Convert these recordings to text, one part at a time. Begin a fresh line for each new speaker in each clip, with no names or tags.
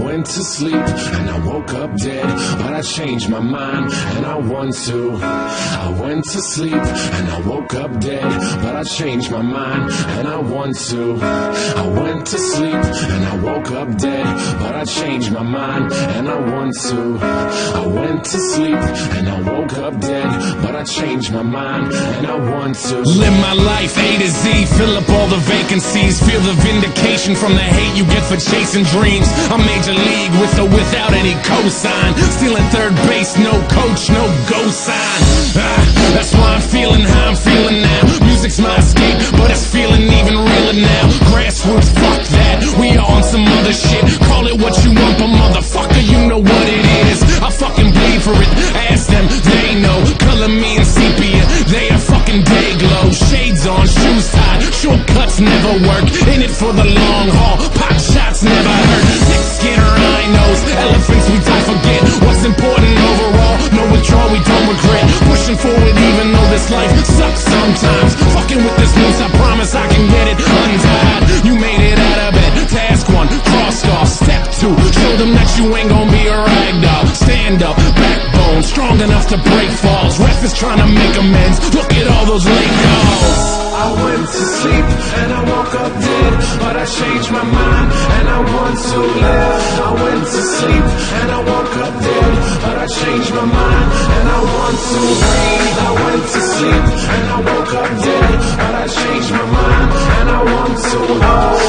went to sleep and I woke up dead, but I changed my mind and I want to. I went to sleep and I woke up dead, but I changed my mind and I want to. I went to sleep and I woke up dead, but I changed my mind and I want to. I went to sleep and I woke up dead, but I changed my mind and I want to.
Live my life A to Z, fill up all the vacancies, feel the vindication from the hate you get for chasing dreams. I'm major league with or without any cosign, stealing third base, no coach, no go sign. That's why I'm feeling how I'm feeling now. Music's my escape, but it's feeling even realer now. Grassroots, fuck that, we all on some other shit. Call it what you want, but motherfucker, you know what it is. I fucking bleed for it, ask them, they know. Color me in sepia, they a fucking day glow. Shades on, shoes tied, shortcuts never work. In it for the long haul, pot shots never hurt. Thick skin or rhinos, elephants we die forget. What's important overall, no withdrawal, we don't regret. Pushing forward even though this life sucks sometimes. Fucking with this noose, I promise I can get it untied. You made it out of bed, task one, crossed off. Step two, show them that you ain't gon' be a ragdoll. Stand up, backbone, strong enough to break falls. Ref is trying to make amends, look at all those late calls.
I went to sleep and I woke up dead, but I changed my mind and I want to live. I went to sleep and I woke up dead, but I changed my mind and I want to breathe. I went to sleep and I woke up dead, but I changed my mind and I want to.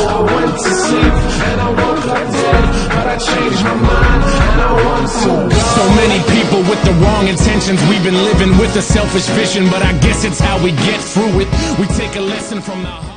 I went to sleep and I woke up dead, but I changed my mind and I want to.
So many people with the wrong intentions, we've been living with a selfish vision, but I guess it's how we get through it. We take a lesson from the